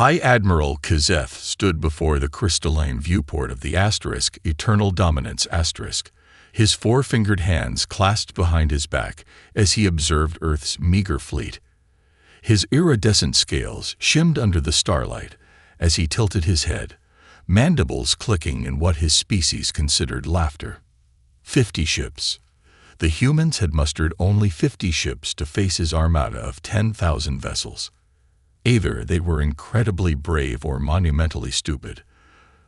High Admiral Kazeth stood before the crystalline viewport of the asterisk Eternal Dominance asterisk, his four-fingered hands clasped behind his back as he observed Earth's meager fleet. His iridescent scales shimmed under the starlight as he tilted his head, mandibles clicking in what his species considered laughter. 50 ships. The humans had mustered only 50 ships to face his armada of 10,000 vessels. Either they were incredibly brave or monumentally stupid,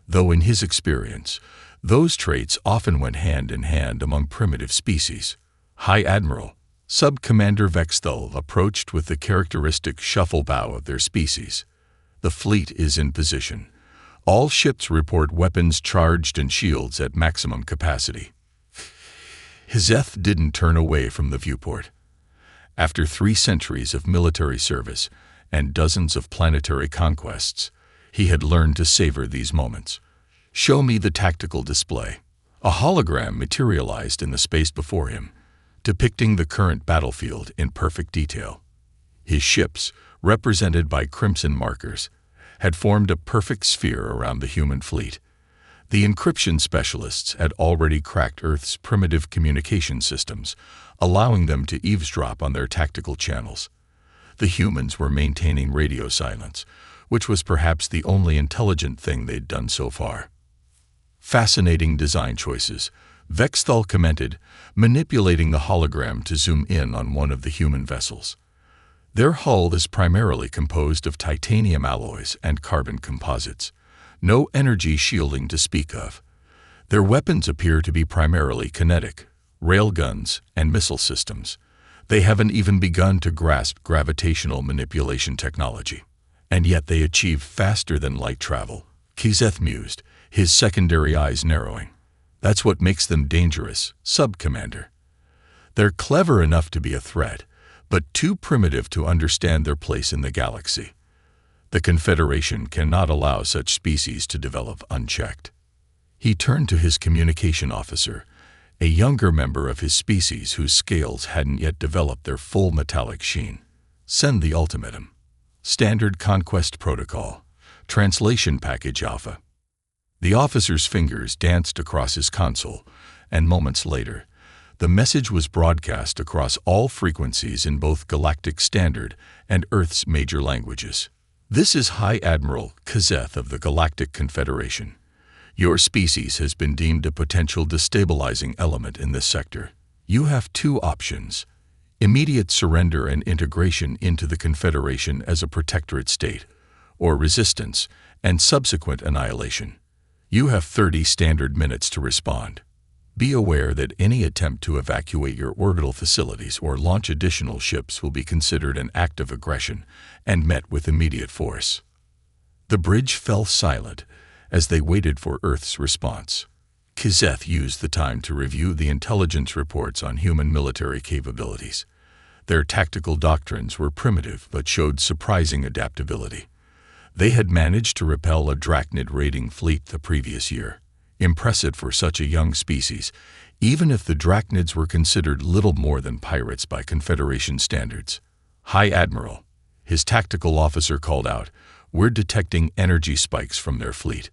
though in his experience, those traits often went hand in hand among primitive species. High Admiral, Sub-Commander Vexthal approached with the characteristic shuffle bow of their species. The fleet is in position. All ships report weapons charged and shields at maximum capacity. Kazeth didn't turn away from the viewport. After 3 centuries of military service and dozens of planetary conquests, he had learned to savor these moments. "Show me the tactical display." A hologram materialized in the space before him, depicting the current battlefield in perfect detail. His ships, represented by crimson markers, had formed a perfect sphere around the human fleet. The encryption specialists had already cracked Earth's primitive communication systems, allowing them to eavesdrop on their tactical channels. The humans were maintaining radio silence, which was perhaps the only intelligent thing they'd done so far. "Fascinating design choices," Vexthal commented, manipulating the hologram to zoom in on one of the human vessels. Their hull is primarily composed of titanium alloys and carbon composites. No energy shielding to speak of. Their weapons appear to be primarily kinetic, railguns, and missile systems. They haven't even begun to grasp gravitational manipulation technology. And yet they achieve faster than light travel, Kazeth mused, his secondary eyes narrowing. "That's what makes them dangerous, Sub-Commander. They're clever enough to be a threat, but too primitive to understand their place in the galaxy. The Confederation cannot allow such species to develop unchecked." He turned to his communication officer, a younger member of his species whose scales hadn't yet developed their full metallic sheen. "Send the ultimatum. Standard Conquest Protocol. Translation Package Alpha." The officer's fingers danced across his console, and moments later, the message was broadcast across all frequencies in both Galactic Standard and Earth's major languages. "This is High Admiral Kazeth of the Galactic Confederation. Your species has been deemed a potential destabilizing element in this sector. You have 2 options: immediate surrender and integration into the Confederation as a protectorate state, or resistance and subsequent annihilation. You have 30 standard minutes to respond. Be aware that any attempt to evacuate your orbital facilities or launch additional ships will be considered an act of aggression and met with immediate force." The bridge fell silent as they waited for Earth's response. Kazeth used the time to review the intelligence reports on human military capabilities. Their tactical doctrines were primitive but showed surprising adaptability. They had managed to repel a Drachnid raiding fleet the previous year. Impressive for such a young species, even if the Drachnids were considered little more than pirates by Confederation standards. "High Admiral," his tactical officer called out, "we're detecting energy spikes from their fleet.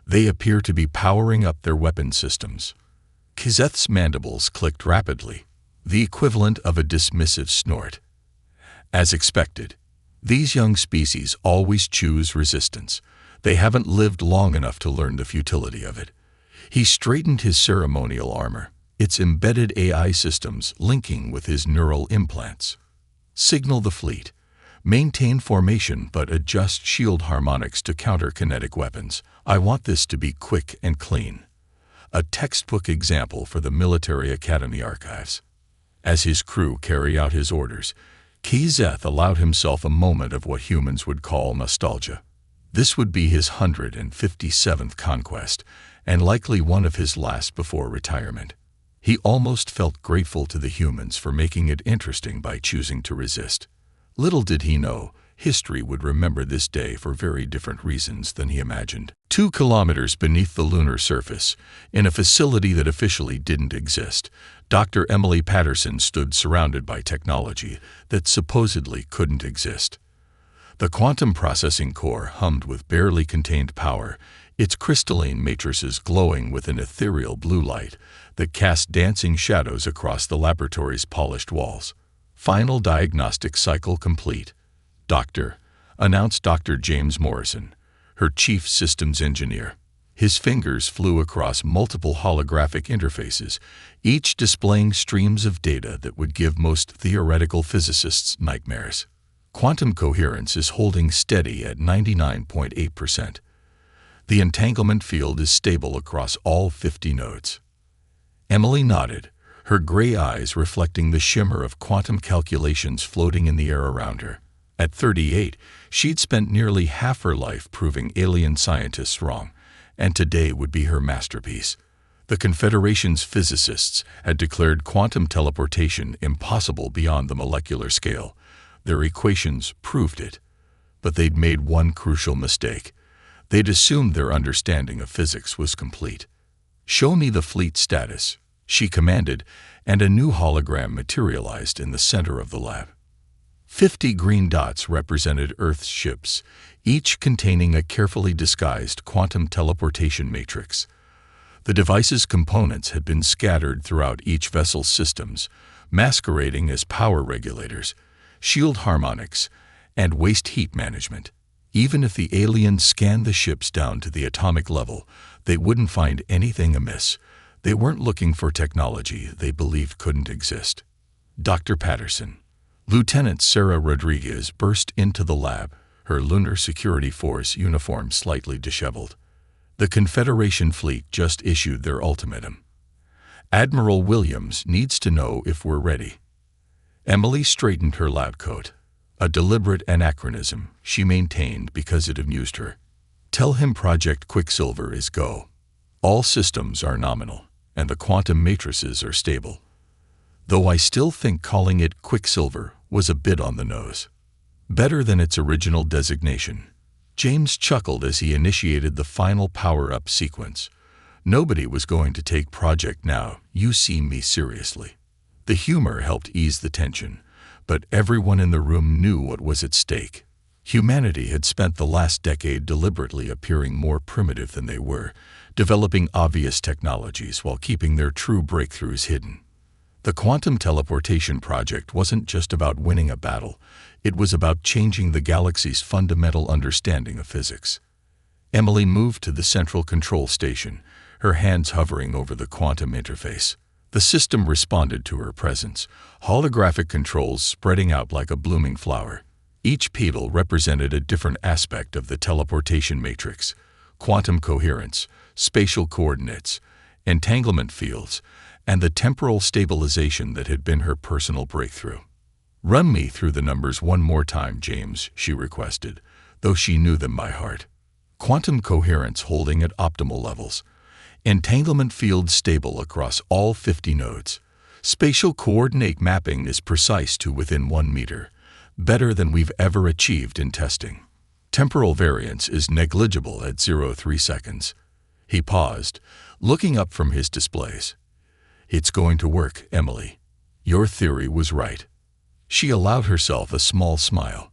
They appear to be powering up their weapon systems." Kazeth's mandibles clicked rapidly, the equivalent of a dismissive snort. As expected, these young species always choose resistance. They haven't lived long enough to learn the futility of it. He straightened his ceremonial armor, its embedded AI systems linking with his neural implants. "Signal the fleet. Maintain formation but adjust shield harmonics to counter kinetic weapons. I want this to be quick and clean." A textbook example for the Military Academy archives. As his crew carried out his orders, Kazeth allowed himself a moment of what humans would call nostalgia. This would be his 157th conquest, and likely one of his last before retirement. He almost felt grateful to the humans for making it interesting by choosing to resist. Little did he know, history would remember this day for very different reasons than he imagined. 2 kilometers beneath the lunar surface, in a facility that officially didn't exist, Dr. Emily Patterson stood surrounded by technology that supposedly couldn't exist. The quantum processing core hummed with barely contained power, its crystalline matrices glowing with an ethereal blue light that cast dancing shadows across the laboratory's polished walls. Final diagnostic cycle complete. Doctor, announced Dr. James Morrison, her chief systems engineer. His fingers flew across multiple holographic interfaces, each displaying streams of data that would give most theoretical physicists nightmares. Quantum coherence is holding steady at 99.8%. The entanglement field is stable across all 50 nodes. Emily nodded, her gray eyes reflecting the shimmer of quantum calculations floating in the air around her. At 38, she'd spent nearly half her life proving alien scientists wrong, and today would be her masterpiece. The Confederation's physicists had declared quantum teleportation impossible beyond the molecular scale. Their equations proved it. But they'd made one crucial mistake. They'd assumed their understanding of physics was complete. "Show me the fleet status," she commanded, and a new hologram materialized in the center of the lab. 50 green dots represented Earth's ships, each containing a carefully disguised quantum teleportation matrix. The device's components had been scattered throughout each vessel's systems, masquerading as power regulators, shield harmonics, and waste heat management. Even if the aliens scanned the ships down to the atomic level, they wouldn't find anything amiss. They weren't looking for technology they believed couldn't exist. Dr. Patterson. Lieutenant Sarah Rodriguez burst into the lab, her Lunar Security Force uniform slightly disheveled. The Confederation fleet just issued their ultimatum. Admiral Williams needs to know if we're ready. Emily straightened her lab coat, a deliberate anachronism she maintained because it amused her. Tell him Project Quicksilver is go. All systems are nominal, and the quantum matrices are stable. Though I still think calling it Quicksilver was a bit on the nose. Better than its original designation. James chuckled as he initiated the final power-up sequence. Nobody was going to take Project Now, You See Me seriously. The humor helped ease the tension, but everyone in the room knew what was at stake. Humanity had spent the last decade deliberately appearing more primitive than they were, developing obvious technologies while keeping their true breakthroughs hidden. The quantum teleportation project wasn't just about winning a battle, it was about changing the galaxy's fundamental understanding of physics. Emily moved to the central control station, her hands hovering over the quantum interface. The system responded to her presence, holographic controls spreading out like a blooming flower. Each pedal represented a different aspect of the teleportation matrix: quantum coherence, spatial coordinates, entanglement fields, and the temporal stabilization that had been her personal breakthrough. "Run me through the numbers one more time, James," she requested, though she knew them by heart. Quantum coherence holding at optimal levels. Entanglement fields stable across all 50 nodes. Spatial coordinate mapping is precise to within 1 meter, better than we've ever achieved in testing. Temporal variance is negligible at 0.3 seconds. He paused, looking up from his displays. "It's going to work, Emily. Your theory was right." She allowed herself a small smile.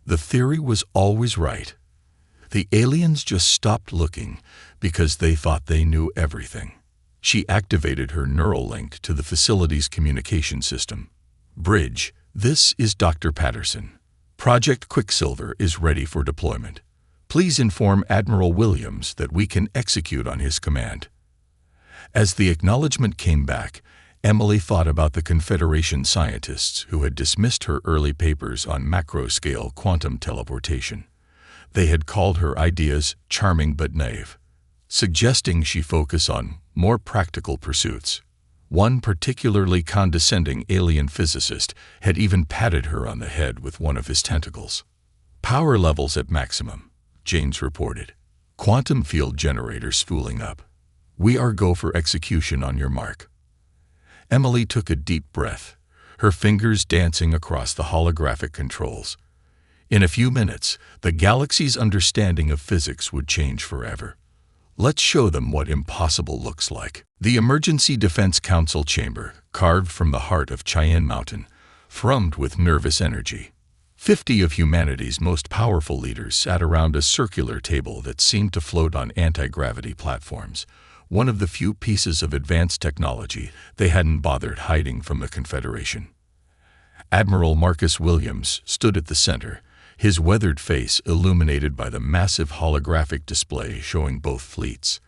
The theory was always right. The aliens just stopped looking because they thought they knew everything. She activated her neural link to the facility's communication system. "Bridge, this is Dr. Patterson. Project Quicksilver is ready for deployment. Please inform Admiral Williams that we can execute on his command." As the acknowledgement came back, Emily thought about the Confederation scientists who had dismissed her early papers on macro-scale quantum teleportation. They had called her ideas charming but naive, suggesting she focus on more practical pursuits. One particularly condescending alien physicist had even patted her on the head with one of his tentacles. "Power levels at maximum," James reported. "Quantum field generators spooling up. We are go for execution on your mark." Emily took a deep breath, her fingers dancing across the holographic controls. In a few minutes, the galaxy's understanding of physics would change forever. Let's show them what impossible looks like. The Emergency Defense Council chamber, carved from the heart of Cheyenne Mountain, thrummed with nervous energy. 50 of humanity's most powerful leaders sat around a circular table that seemed to float on anti-gravity platforms, one of the few pieces of advanced technology they hadn't bothered hiding from the Confederation. Admiral Marcus Williams stood at the center, his weathered face illuminated by the massive holographic display showing both fleets.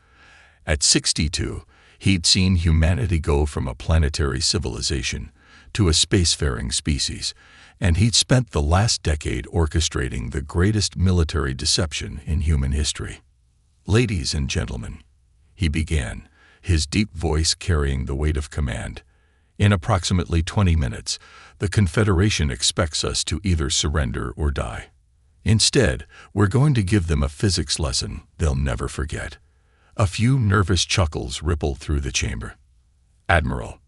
At 62, he'd seen humanity go from a planetary civilization to a spacefaring species, and he'd spent the last decade orchestrating the greatest military deception in human history. "Ladies and gentlemen," he began, his deep voice carrying the weight of command, "in approximately 20 minutes, the Confederation expects us to either surrender or die. Instead, we're going to give them a physics lesson they'll never forget." A few nervous chuckles rippled through the chamber. "Admiral."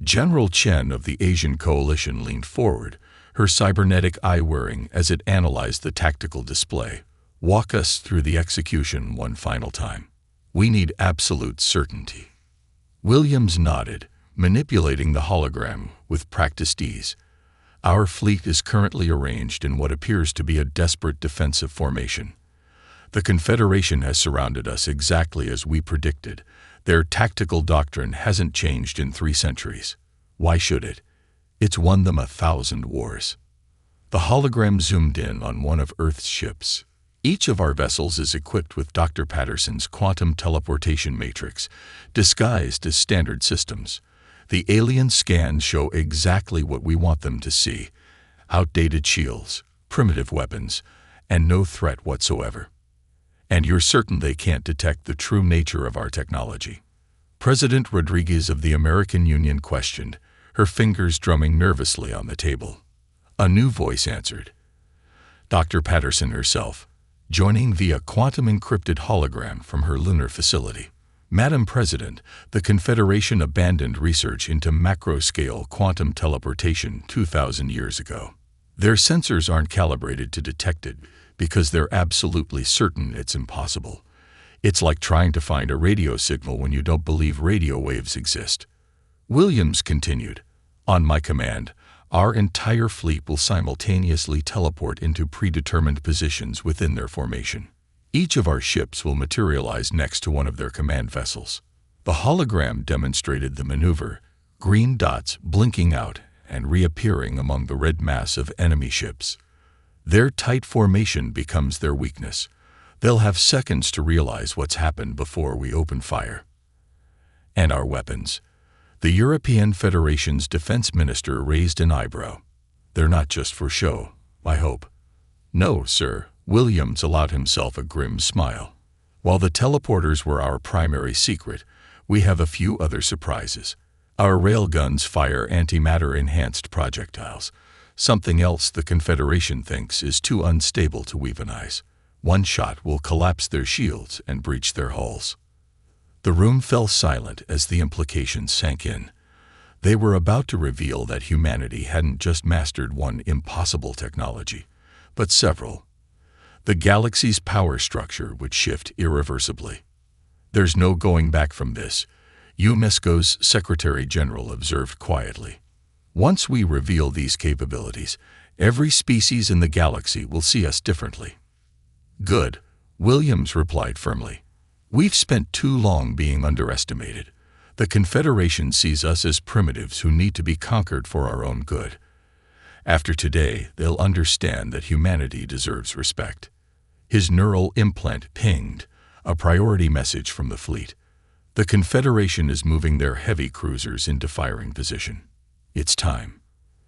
General Chen of the Asian Coalition leaned forward, her cybernetic eye whirring as it analyzed the tactical display. "Walk us through the execution one final time. We need absolute certainty." Williams nodded, manipulating the hologram with practiced ease. "Our fleet is currently arranged in what appears to be a desperate defensive formation. The Confederation has surrounded us exactly as we predicted. Their tactical doctrine hasn't changed in 3 centuries. Why should it? It's won them 1,000 wars." The hologram zoomed in on one of Earth's ships. "Each of our vessels is equipped with Dr. Patterson's quantum teleportation matrix, disguised as standard systems. The alien scans show exactly what we want them to see: outdated shields, primitive weapons, and no threat whatsoever. And you're certain they can't detect the true nature of our technology?" President Rodriguez of the American Union questioned, her fingers drumming nervously on the table. A new voice answered. Dr. Patterson herself, joining via quantum-encrypted hologram from her lunar facility. "Madam President, the Confederation abandoned research into macro-scale quantum teleportation 2,000 years ago. Their sensors aren't calibrated to detect it because they're absolutely certain it's impossible. It's like trying to find a radio signal when you don't believe radio waves exist." Williams continued, "On my command, our entire fleet will simultaneously teleport into predetermined positions within their formation. Each of our ships will materialize next to one of their command vessels." The hologram demonstrated the maneuver, green dots blinking out and reappearing among the red mass of enemy ships. Their tight formation becomes their weakness. They'll have seconds to realize what's happened before we open fire. "And our weapons?" The European Federation's defense minister raised an eyebrow. "They're not just for show, I hope." "No, sir." Williams allowed himself a grim smile. "While the teleporters were our primary secret, we have a few other surprises. Our railguns fire antimatter-enhanced projectiles, something else the Confederation thinks is too unstable to weaponize. One shot will collapse their shields and breach their hulls." The room fell silent as the implications sank in. They were about to reveal that humanity hadn't just mastered one impossible technology, but several. The galaxy's power structure would shift irreversibly. "There's no going back from this," UNESCO's Secretary General observed quietly. "Once we reveal these capabilities, every species in the galaxy will see us differently." "Good," Williams replied firmly. "We've spent too long being underestimated. The Confederation sees us as primitives who need to be conquered for our own good. After today, they'll understand that humanity deserves respect." His neural implant pinged, a priority message from the fleet. "The Confederation is moving their heavy cruisers into firing position. It's time."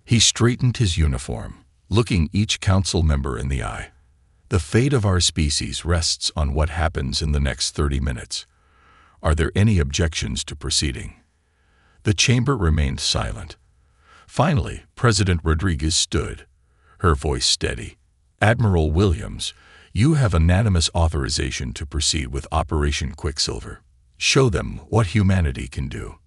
He straightened his uniform, looking each council member in the eye. "The fate of our species rests on what happens in the next 30 minutes. Are there any objections to proceeding?" The chamber remained silent. Finally, President Rodriguez stood, her voice steady. "Admiral Williams, you have unanimous authorization to proceed with Operation Quicksilver. Show them what humanity can do."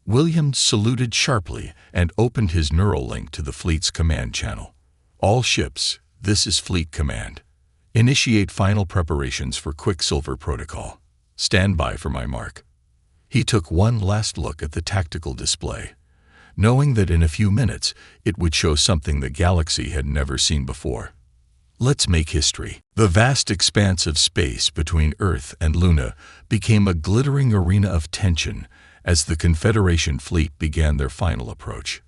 Williams saluted sharply and opened his neural link to the fleet's command channel. "All ships, this is Fleet Command. Initiate final preparations for Quicksilver Protocol. Stand by for my mark." He took one last look at the tactical display. knowing that in a few minutes it would show something the galaxy had never seen before. Let's make history. The vast expanse of space between Earth and Luna became a glittering arena of tension as the Confederation fleet began their final approach.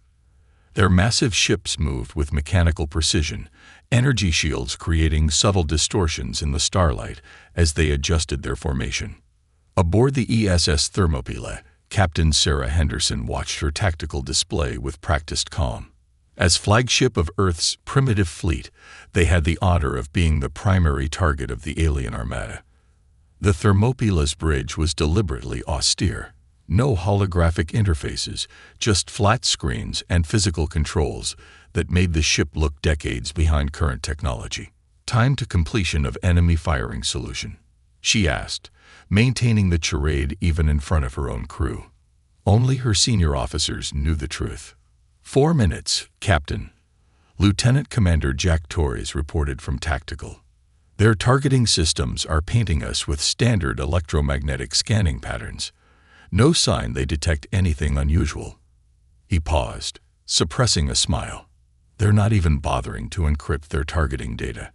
Their massive ships moved with mechanical precision, energy shields creating subtle distortions in the starlight as they adjusted their formation. Aboard the ESS Thermopylae, Captain Sarah Henderson watched her tactical display with practiced calm. As flagship of Earth's primitive fleet, they had the honor of being the primary target of the alien armada. The Thermopylae's bridge was deliberately austere. No holographic interfaces, just flat screens and physical controls that made the ship look decades behind current technology. "Time to completion of enemy firing solution," she asked, maintaining the charade even in front of her own crew. Only her senior officers knew the truth. 4 minutes, Captain. Lieutenant Commander Jack Torres reported from Tactical. "Their targeting systems are painting us with standard electromagnetic scanning patterns. No sign they detect anything unusual." He paused, suppressing a smile. "They're not even bothering to encrypt their targeting data.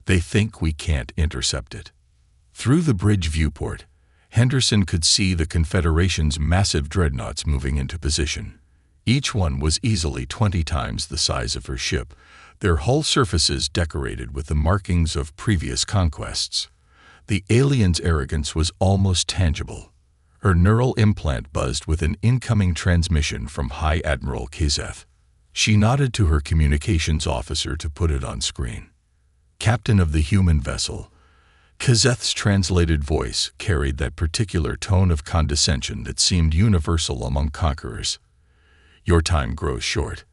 They think we can't intercept it." Through the bridge viewport, Henderson could see the Confederation's massive dreadnoughts moving into position. Each one was easily 20 times the size of her ship, their hull surfaces decorated with the markings of previous conquests. The alien's arrogance was almost tangible. Her neural implant buzzed with an incoming transmission from High Admiral Kazeth. She nodded to her communications officer to put it on screen. "Captain of the human vessel." Kazeth's translated voice carried that particular tone of condescension that seemed universal among conquerors. "Your time grows short.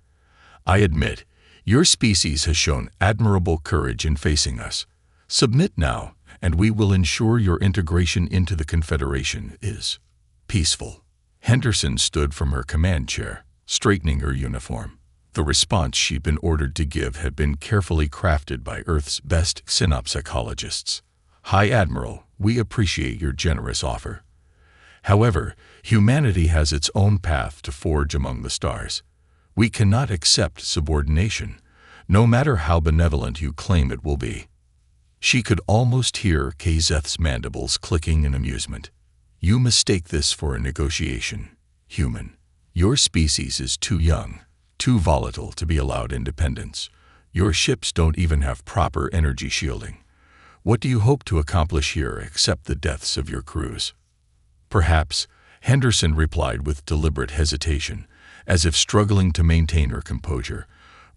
I admit, your species has shown admirable courage in facing us. Submit now, and we will ensure your integration into the Confederation is peaceful." Henderson stood from her command chair, straightening her uniform. The response she'd been ordered to give had been carefully crafted by Earth's best synapsychologists. "High Admiral, we appreciate your generous offer. However, humanity has its own path to forge among the stars. We cannot accept subordination, no matter how benevolent you claim it will be." She could almost hear Kazeth's mandibles clicking in amusement. "You mistake this for a negotiation, human. Your species is too young, too volatile to be allowed independence. Your ships don't even have proper energy shielding. What do you hope to accomplish here except the deaths of your crews?" "Perhaps," Henderson replied with deliberate hesitation, as if struggling to maintain her composure.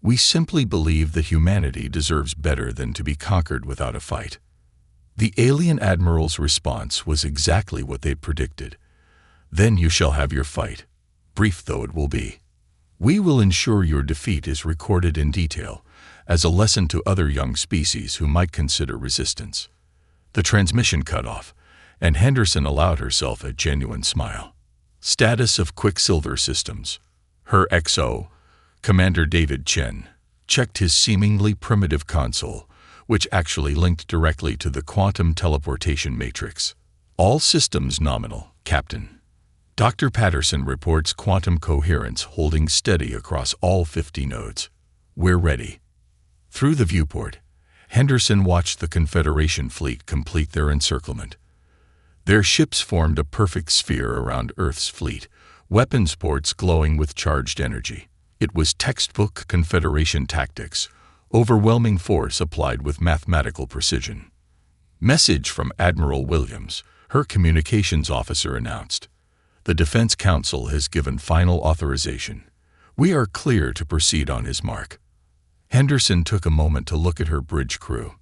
"We simply believe that humanity deserves better than to be conquered without a fight." The alien admiral's response was exactly what they'd predicted. "Then you shall have your fight, brief though it will be. We will ensure your defeat is recorded in detail, as a lesson to other young species who might consider resistance." The transmission cut off, and Henderson allowed herself a genuine smile. Status of Quicksilver Systems. Her XO, Commander David Chen, checked his seemingly primitive console, which actually linked directly to the quantum teleportation matrix. "All systems nominal, Captain." Dr. Patterson reports quantum coherence holding steady across all 50 nodes. "We're ready." Through the viewport, Henderson watched the Confederation fleet complete their encirclement. Their ships formed a perfect sphere around Earth's fleet, weapons ports glowing with charged energy. It was textbook Confederation tactics, overwhelming force applied with mathematical precision. "Message from Admiral Williams," her communications officer announced. "The Defense Council has given final authorization. We are clear to proceed on his mark." Henderson took a moment to look at her bridge crew.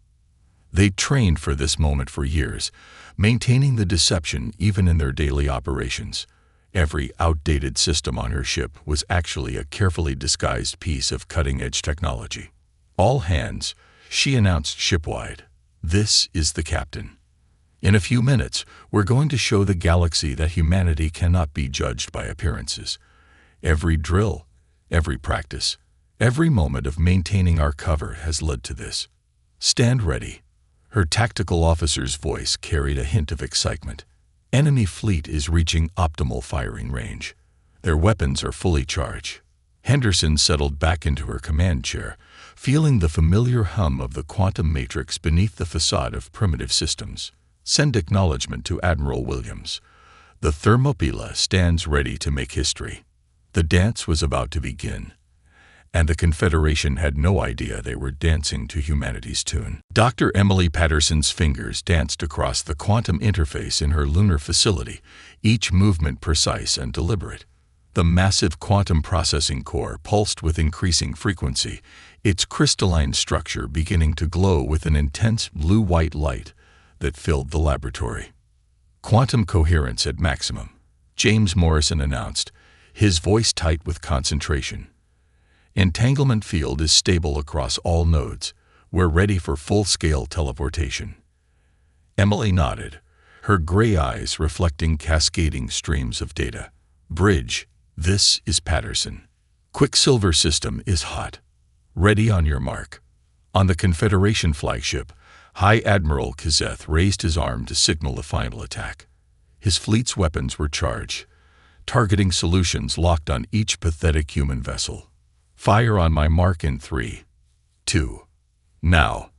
They'd trained for this moment for years, maintaining the deception even in their daily operations. Every outdated system on her ship was actually a carefully disguised piece of cutting-edge technology. "All hands," she announced shipwide. "This is the captain. In a few minutes, we're going to show the galaxy that humanity cannot be judged by appearances. Every drill, every practice, every moment of maintaining our cover has led to this. Stand ready." Her tactical officer's voice carried a hint of excitement. "Enemy fleet is reaching optimal firing range. Their weapons are fully charged. Henderson settled back into her command chair, feeling the familiar hum of the quantum matrix beneath the facade of primitive systems. Send acknowledgement to Admiral Williams. The Thermopylae stands ready to make history. The dance was about to begin, and the Confederation had no idea they were dancing to humanity's tune. Dr. Emily Patterson's fingers danced across the quantum interface in her lunar facility, each movement precise and deliberate. The massive quantum processing core pulsed with increasing frequency, its crystalline structure beginning to glow with an intense blue-white light that filled the laboratory. Quantum coherence at maximum, James Morrison announced, his voice tight with concentration. Entanglement field is stable across all nodes. We're ready for full-scale teleportation. Emily nodded, her gray eyes reflecting cascading streams of data. Bridge, this is Patterson. Quicksilver system is hot. Ready on your mark. On the Confederation flagship, High Admiral Kazeth raised his arm to signal the final attack. His fleet's weapons were charged, targeting solutions locked on each pathetic human vessel. Fire on my mark in 3, 2. Now.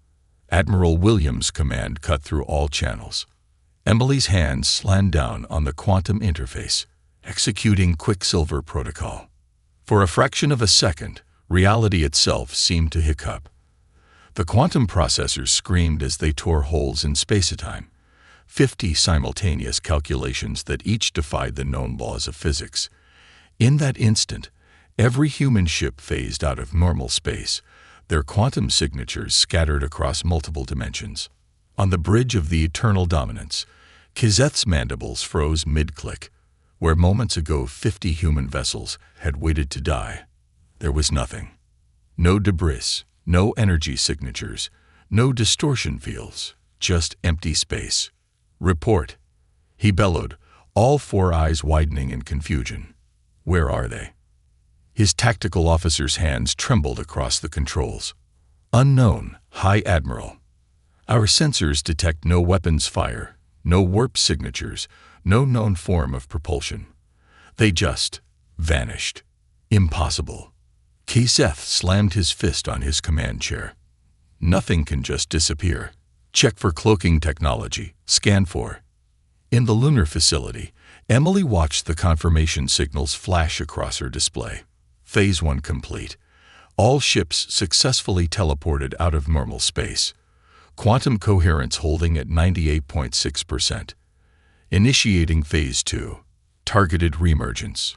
Admiral Williams' command cut through all channels. Emily's hands slammed down on the quantum interface, executing Quicksilver protocol. For a fraction of a second, reality itself seemed to hiccup. The quantum processors screamed as they tore holes in space-time, 50 simultaneous calculations that each defied the known laws of physics. In that instant, every human ship phased out of normal space, their quantum signatures scattered across multiple dimensions. On the bridge of the Eternal Dominance, Kazeth's mandibles froze mid-click. Where moments ago 50 human vessels had waited to die, there was nothing. No debris, no energy signatures, no distortion fields, just empty space. Report, he bellowed, all 4 eyes widening in confusion. Where are they? His tactical officer's hands trembled across the controls. Unknown, High Admiral. Our sensors detect no weapons fire, no warp signatures, no known form of propulsion. They just vanished. Impossible. Kazeth slammed his fist on his command chair. Nothing can just disappear. Check for cloaking technology. Scan for. In the lunar facility, Emily watched the confirmation signals flash across her display. Phase 1 complete. All ships successfully teleported out of normal space. Quantum coherence holding at 98.6%. Initiating Phase 2. Targeted reemergence.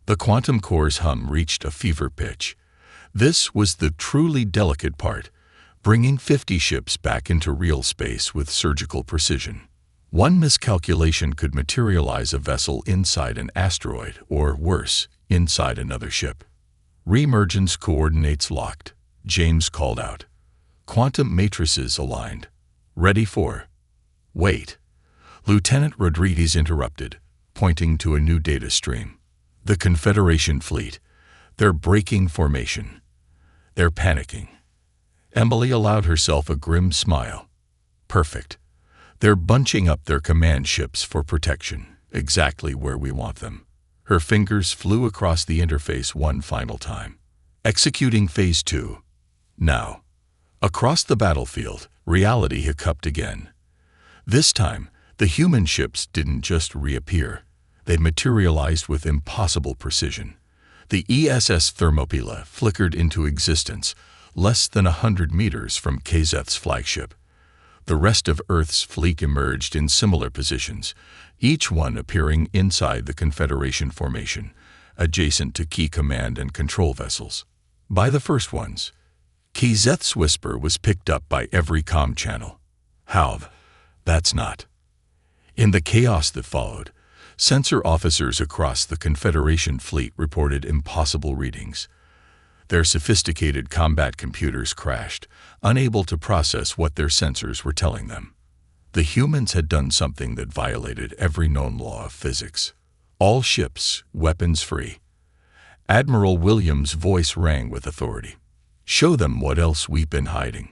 The quantum core's hum reached a fever pitch. This was the truly delicate part, bringing 50 ships back into real space with surgical precision. One miscalculation could materialize a vessel inside an asteroid, or worse, inside another ship. Reemergence coordinates locked, James called out. Quantum matrices aligned. Ready for. Wait. Lieutenant Rodriguez interrupted, pointing to a new data stream. The Confederation fleet. They're breaking formation. They're panicking. Emily allowed herself a grim smile. Perfect. They're bunching up their command ships for protection, exactly where we want them. Her fingers flew across the interface one final time. Executing Phase 2. Now. Across the battlefield, reality hiccuped again. This time, the human ships didn't just reappear. They materialized with impossible precision. The ESS Thermopylae flickered into existence, less than 100 meters from Kazeth's flagship. The rest of Earth's fleet emerged in similar positions, each one appearing inside the Confederation formation, adjacent to key command and control vessels. By the first ones, Kazeth's whisper was picked up by every comm channel. Halv, that's not. In the chaos that followed, sensor officers across the Confederation fleet reported impossible readings. Their sophisticated combat computers crashed, unable to process what their sensors were telling them. The humans had done something that violated every known law of physics. All ships, weapons free. Admiral Williams' voice rang with authority. Show them what else we've been hiding.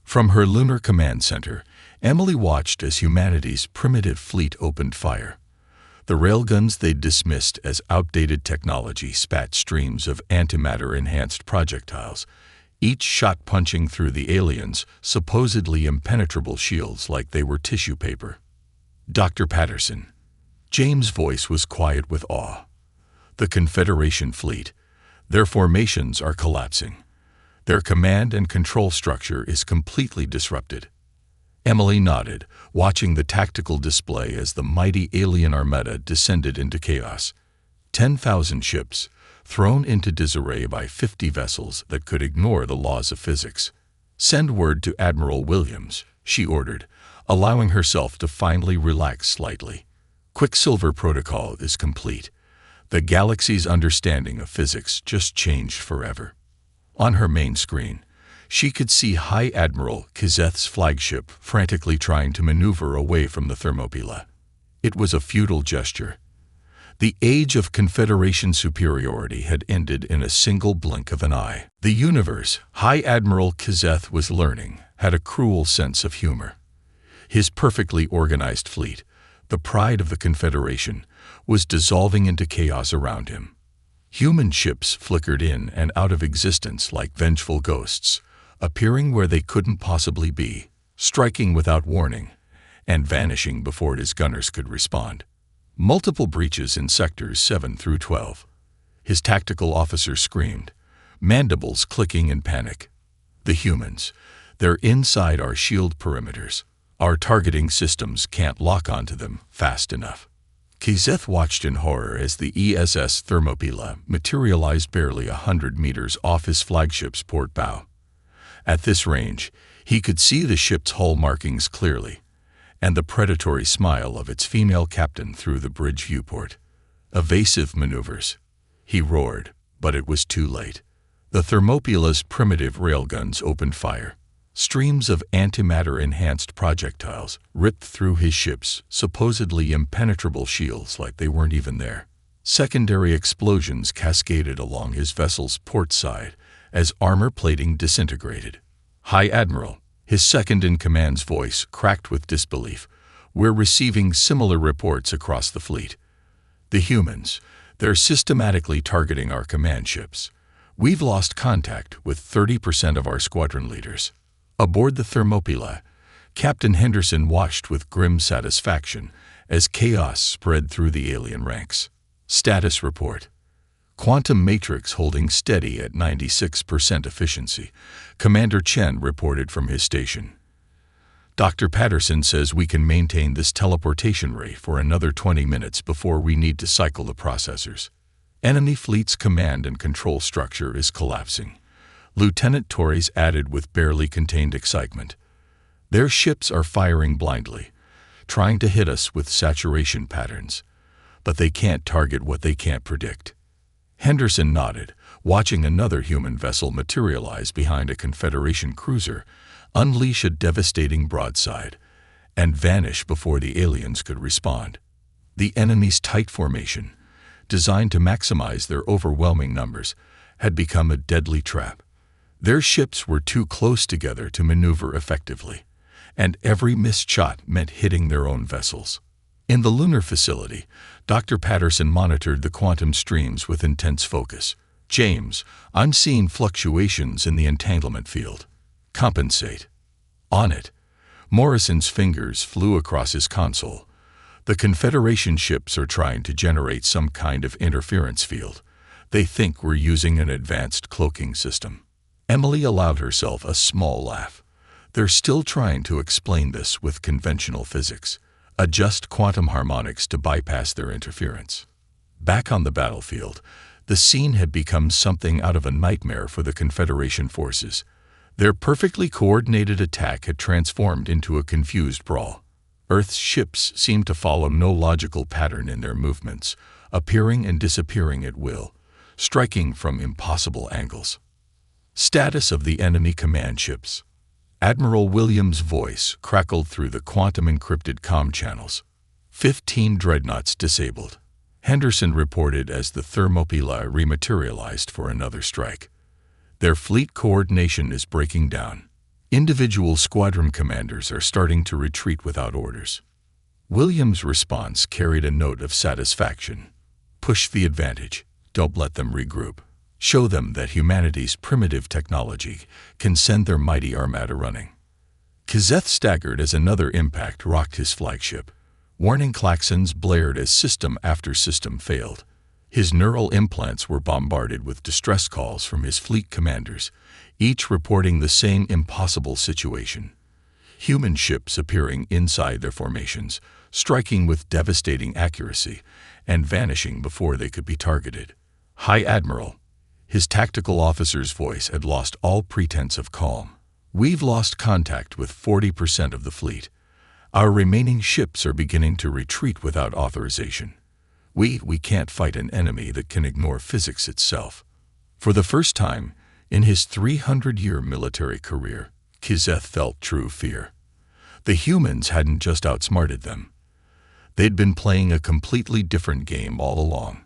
From her lunar command center, Emily watched as humanity's primitive fleet opened fire. The railguns they'd dismissed as outdated technology spat streams of antimatter-enhanced projectiles, each shot punching through the aliens' supposedly impenetrable shields like they were tissue paper. "Dr. Patterson." James' voice was quiet with awe. "The Confederation fleet. Their formations are collapsing. Their command and control structure is completely disrupted." Emily nodded, watching the tactical display as the mighty alien armada descended into chaos. 10,000 ships, thrown into disarray by 50 vessels that could ignore the laws of physics. "Send word to Admiral Williams," she ordered, allowing herself to finally relax slightly. "Quicksilver Protocol is complete. The galaxy's understanding of physics just changed forever." On her main screen, she could see High Admiral Kizeth's flagship frantically trying to maneuver away from the Thermopylae. It was a futile gesture. The age of Confederation superiority had ended in a single blink of an eye. The universe, High Admiral Kizeth was learning, had a cruel sense of humor. His perfectly organized fleet, the pride of the Confederation, was dissolving into chaos around him. Human ships flickered in and out of existence like vengeful ghosts, appearing where they couldn't possibly be, striking without warning, and vanishing before his gunners could respond. Multiple breaches in sectors 7 through 12. His tactical officer screamed, mandibles clicking in panic. "The humans, they're inside our shield perimeters. Our targeting systems can't lock onto them fast enough." Kizeth watched in horror as the ESS Thermopylae materialized barely 100 meters off his flagship's port bow. At this range, he could see the ship's hull markings clearly, and the predatory smile of its female captain through the bridge viewport. "Evasive maneuvers," he roared, but it was too late. The Thermopylae's primitive railguns opened fire. Streams of antimatter-enhanced projectiles ripped through his ship's supposedly impenetrable shields like they weren't even there. Secondary explosions cascaded along his vessel's port side as armor plating disintegrated. "High Admiral," his second-in-command's voice cracked with disbelief, "we're receiving similar reports across the fleet. The humans, they're systematically targeting our command ships. We've lost contact with 30% of our squadron leaders." Aboard the Thermopylae, Captain Henderson watched with grim satisfaction as chaos spread through the alien ranks. Status report. "Quantum matrix holding steady at 96% efficiency," Commander Chen reported from his station. "Dr. Patterson says we can maintain this teleportation rate for another 20 minutes before we need to cycle the processors. Enemy fleet's command and control structure is collapsing," Lieutenant Torres added with barely contained excitement. "Their ships are firing blindly, trying to hit us with saturation patterns, but they can't target what they can't predict." Henderson nodded, watching another human vessel materialize behind a Confederation cruiser, unleash a devastating broadside, and vanish before the aliens could respond. The enemy's tight formation, designed to maximize their overwhelming numbers, had become a deadly trap. Their ships were too close together to maneuver effectively, and every missed shot meant hitting their own vessels. In the lunar facility, Dr. Patterson monitored the quantum streams with intense focus. "James, I'm seeing fluctuations in the entanglement field. Compensate." "On it." Morrison's fingers flew across his console. "The Confederation ships are trying to generate some kind of interference field. They think we're using an advanced cloaking system." Emily allowed herself a small laugh. "They're still trying to explain this with conventional physics. Adjust quantum harmonics to bypass their interference." Back on the battlefield, the scene had become something out of a nightmare for the Confederation forces. Their perfectly coordinated attack had transformed into a confused brawl. Earth's ships seemed to follow no logical pattern in their movements, appearing and disappearing at will, striking from impossible angles. Status of the enemy command ships. Admiral Williams' voice crackled through the quantum-encrypted comm channels. 15 dreadnoughts disabled. Henderson reported as the Thermopylae rematerialized for another strike. "Their fleet coordination is breaking down. Individual squadron commanders are starting to retreat without orders." Williams' response carried a note of satisfaction. Push the advantage. Don't let them regroup. Show them that humanity's primitive technology can send their mighty armada running. Kazeth staggered as another impact rocked his flagship. Warning klaxons blared as system after system failed. His neural implants were bombarded with distress calls from his fleet commanders, each reporting the same impossible situation. Human ships appearing inside their formations, striking with devastating accuracy, and vanishing before they could be targeted. High Admiral. His tactical officer's voice had lost all pretense of calm. We've lost contact with 40% of the fleet. Our remaining ships are beginning to retreat without authorization. We can't fight an enemy that can ignore physics itself. For the first time in his 300-year military career, Kazeth felt true fear. The humans hadn't just outsmarted them. They'd been playing a completely different game all along.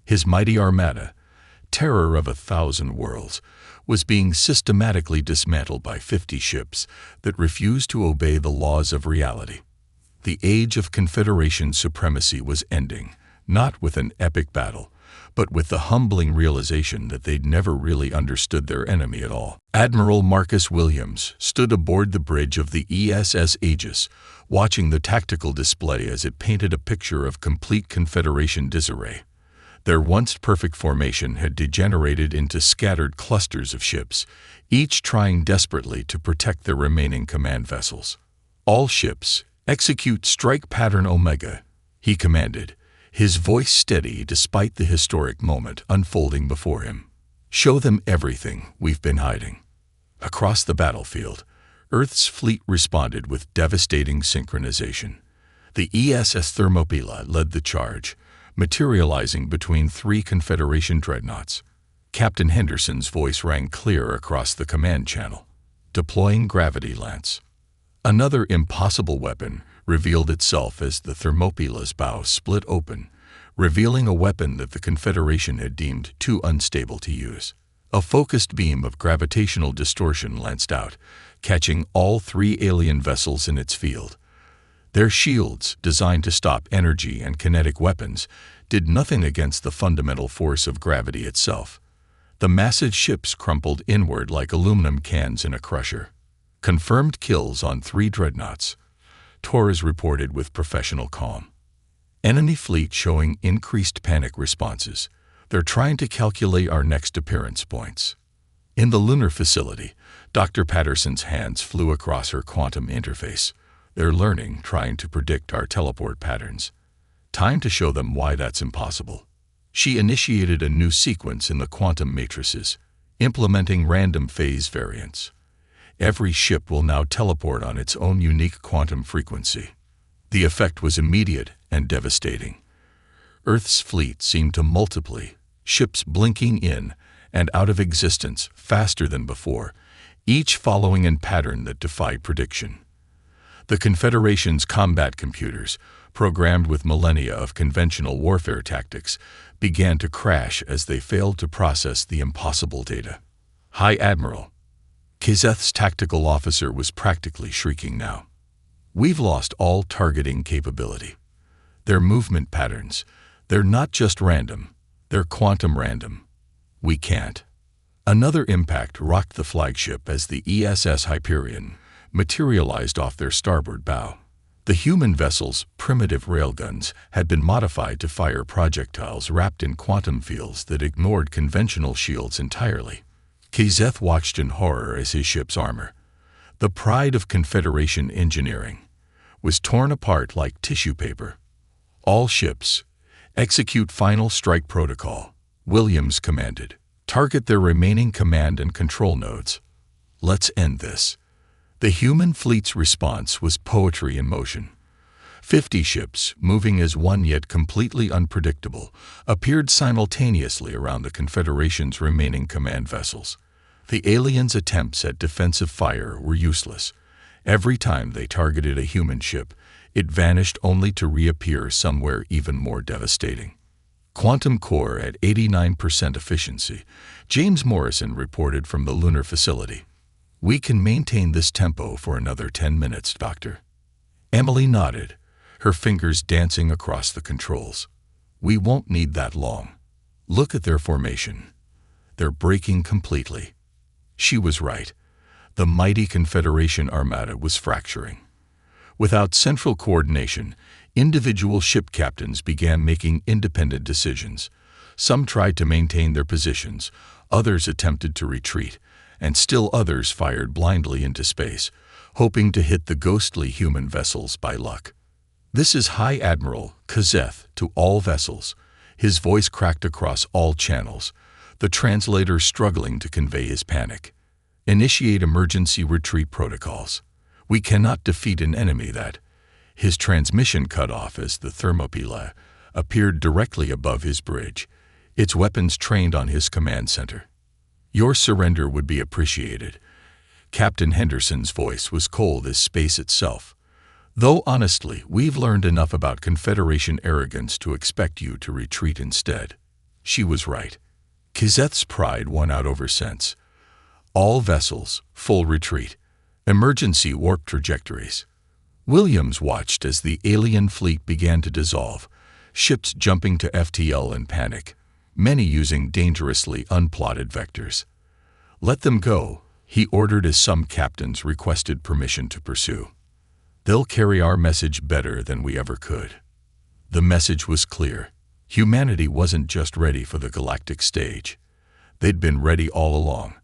His mighty armada, terror of 1,000 worlds, was being systematically dismantled by 50 ships that refused to obey the laws of reality. The age of Confederation supremacy was ending, not with an epic battle, but with the humbling realization that they'd never really understood their enemy at all. Admiral Marcus Williams stood aboard the bridge of the ESS Aegis, watching the tactical display as it painted a picture of complete Confederation disarray. Their once perfect formation had degenerated into scattered clusters of ships, each trying desperately to protect their remaining command vessels. All ships, execute strike pattern Omega, he commanded, his voice steady despite the historic moment unfolding before him. Show them everything we've been hiding. Across the battlefield, Earth's fleet responded with devastating synchronization. The ESS Thermopylae led the charge, materializing between 3 Confederation dreadnoughts. Captain Henderson's voice rang clear across the command channel. Deploying gravity lance. Another impossible weapon revealed itself as the Thermopylae's bow split open, revealing a weapon that the Confederation had deemed too unstable to use. A focused beam of gravitational distortion lanced out, catching all 3 alien vessels in its field. Their shields, designed to stop energy and kinetic weapons, did nothing against the fundamental force of gravity itself. The massive ships crumpled inward like aluminum cans in a crusher. Confirmed kills on 3 dreadnoughts. Torres reported with professional calm. Enemy fleet showing increased panic responses. They're trying to calculate our next appearance points. In the lunar facility, Dr. Patterson's hands flew across her quantum interface. They're learning, trying to predict our teleport patterns. Time to show them why that's impossible. She initiated a new sequence in the quantum matrices, implementing random phase variants. Every ship will now teleport on its own unique quantum frequency. The effect was immediate and devastating. Earth's fleet seemed to multiply, ships blinking in and out of existence faster than before, each following a pattern that defied prediction. The Confederation's combat computers, programmed with millennia of conventional warfare tactics, began to crash as they failed to process the impossible data. High Admiral. Kazeth's tactical officer was practically shrieking now. We've lost all targeting capability. Their movement patterns, they're not just random, they're quantum random. We can't. Another impact rocked the flagship as the ESS Hyperion materialized off their starboard bow. The human vessel's primitive railguns had been modified to fire projectiles wrapped in quantum fields that ignored conventional shields entirely. Kazeth watched in horror as his ship's armor, the pride of Confederation engineering, was torn apart like tissue paper. All ships, execute final strike protocol, Williams commanded. Target their remaining command and control nodes. Let's end this. The human fleet's response was poetry in motion. 50 ships, moving as one yet completely unpredictable, appeared simultaneously around the Confederation's remaining command vessels. The aliens' attempts at defensive fire were useless. Every time they targeted a human ship, it vanished only to reappear somewhere even more devastating. Quantum core at 89% efficiency, James Morrison reported from the lunar facility. We can maintain this tempo for another 10 minutes, Doctor. Emily nodded, her fingers dancing across the controls. "We won't need that long. Look at their formation. They're breaking completely." She was right. The mighty Confederation armada was fracturing. Without central coordination, individual ship captains began making independent decisions. Some tried to maintain their positions, others attempted to retreat, and still others fired blindly into space, hoping to hit the ghostly human vessels by luck. "This is High Admiral Kazeth to all vessels." His voice cracked across all channels, the translator struggling to convey his panic. "Initiate emergency retreat protocols. We cannot defeat an enemy that—" His transmission cut off as the Thermopylae appeared directly above his bridge, its weapons trained on his command center. "Your surrender would be appreciated." Captain Henderson's voice was cold as space itself. "Though honestly, we've learned enough about Confederation arrogance to expect you to retreat instead." She was right. Kazeth's pride won out over sense. "All vessels, full retreat. Emergency warp trajectories." Williams watched as the alien fleet began to dissolve, ships jumping to FTL in panic, many using dangerously unplotted vectors. "Let them go," he ordered as some captains requested permission to pursue. "They'll carry our message better than we ever could." The message was clear. Humanity wasn't just ready for the galactic stage. They'd been ready all along.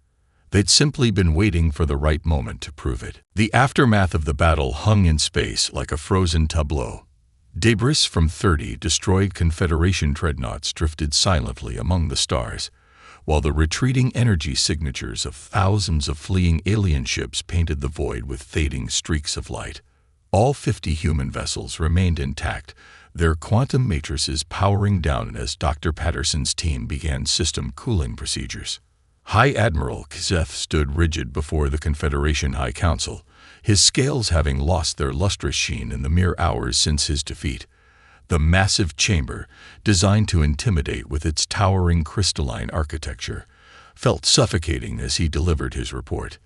They'd simply been waiting for the right moment to prove it. The aftermath of the battle hung in space like a frozen tableau. Debris from 30 destroyed Confederation dreadnoughts drifted silently among the stars, while the retreating energy signatures of thousands of fleeing alien ships painted the void with fading streaks of light. All 50 human vessels remained intact, their quantum matrices powering down as Dr. Patterson's team began system cooling procedures. High Admiral Kazeth stood rigid before the Confederation High Council, his scales having lost their lustrous sheen in the mere hours since his defeat. The massive chamber, designed to intimidate with its towering crystalline architecture, felt suffocating as he delivered his report.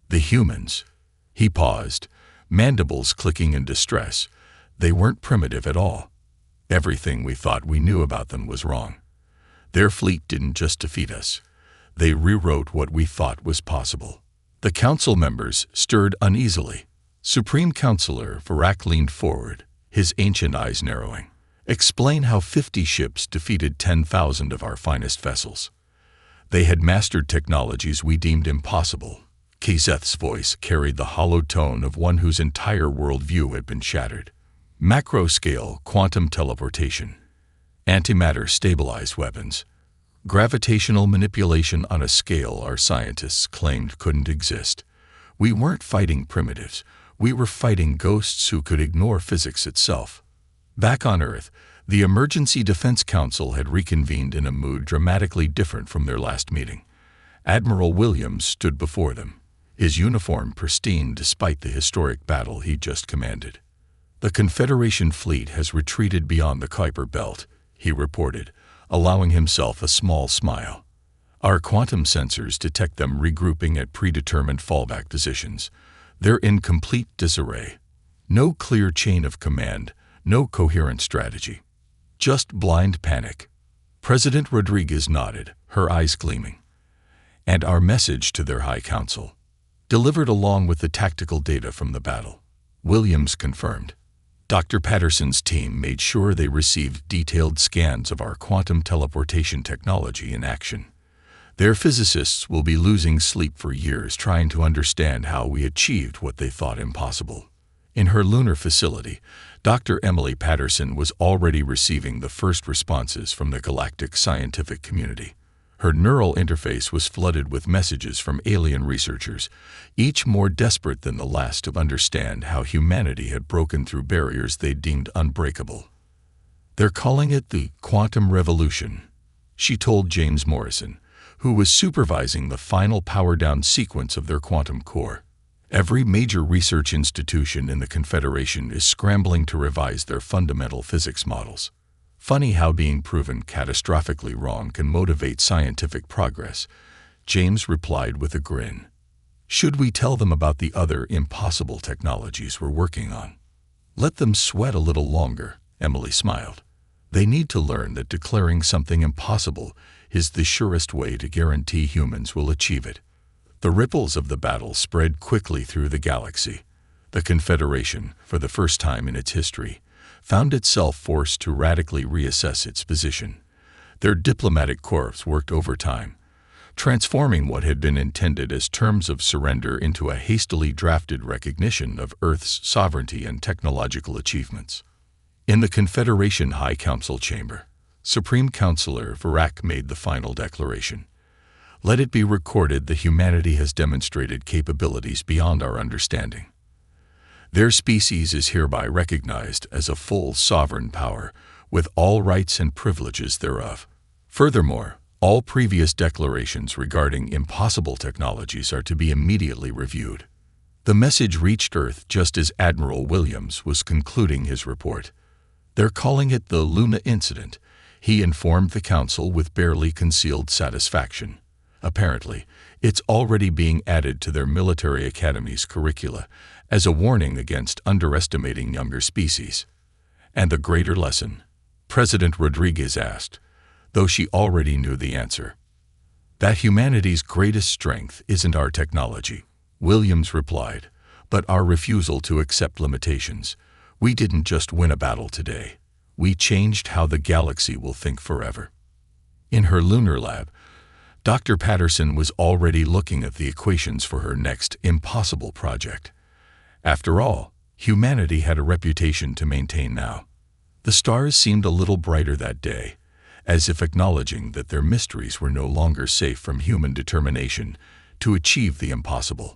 "The humans." He paused, mandibles clicking in distress. "They weren't primitive at all. Everything we thought we knew about them was wrong. Their fleet didn't just defeat us. They rewrote what we thought was possible." The council members stirred uneasily. Supreme Counselor Varak leaned forward, his ancient eyes narrowing. "Explain how 50 ships defeated 10,000 of our finest vessels." "They had mastered technologies we deemed impossible." Kazeth's voice carried the hollow tone of one whose entire worldview had been shattered. "Macro-scale quantum teleportation, antimatter-stabilized weapons, gravitational manipulation on a scale our scientists claimed couldn't exist. We weren't fighting primitives. We were fighting ghosts who could ignore physics itself." Back on Earth, the Emergency Defense Council had reconvened in a mood dramatically different from their last meeting. Admiral Williams stood before them, his uniform pristine despite the historic battle he'd just commanded. "The Confederation fleet has retreated beyond the Kuiper Belt," he reported, allowing himself a small smile. "Our quantum sensors detect them regrouping at predetermined fallback positions. They're in complete disarray. No clear chain of command, no coherent strategy. Just blind panic." President Rodriguez nodded, her eyes gleaming. "And our message to their High Council, delivered along with the tactical data from the battle," Williams confirmed. "Dr. Patterson's team made sure they received detailed scans of our quantum teleportation technology in action. Their physicists will be losing sleep for years trying to understand how we achieved what they thought impossible." In her lunar facility, Dr. Emily Patterson was already receiving the first responses from the galactic scientific community. Her neural interface was flooded with messages from alien researchers, each more desperate than the last to understand how humanity had broken through barriers they deemed unbreakable. "They're calling it the quantum revolution," she told James Morrison, who was supervising the final power-down sequence of their quantum core. "Every major research institution in the Confederation is scrambling to revise their fundamental physics models. Funny how being proven catastrophically wrong can motivate scientific progress," James replied with a grin. "Should we tell them about the other impossible technologies we're working on?" Let them sweat a little longer, Emily smiled. They need to learn that declaring something impossible is the surest way to guarantee humans will achieve it. The ripples of the battle spread quickly through the galaxy. The Confederation, for the first time in its history, found itself forced to radically reassess its position. Their diplomatic corps worked overtime, transforming what had been intended as terms of surrender into a hastily drafted recognition of Earth's sovereignty and technological achievements. In the Confederation High Council chamber, Supreme Counselor Verac made the final declaration. Let it be recorded that humanity has demonstrated capabilities beyond our understanding. Their species is hereby recognized as a full sovereign power, with all rights and privileges thereof. Furthermore, all previous declarations regarding impossible technologies are to be immediately reviewed. The message reached Earth just as Admiral Williams was concluding his report. They're calling it the Luna Incident, he informed the Council with barely concealed satisfaction. Apparently, it's already being added to their military academy's curricula as a warning against underestimating younger species. And the greater lesson? President Rodriguez asked, though she already knew the answer. That humanity's greatest strength isn't our technology, Williams replied, but our refusal to accept limitations. We didn't just win a battle today. We changed how the galaxy will think forever. In her lunar lab, Dr. Patterson was already looking at the equations for her next impossible project. After all, humanity had a reputation to maintain now. The stars seemed a little brighter that day, as if acknowledging that their mysteries were no longer safe from human determination to achieve the impossible.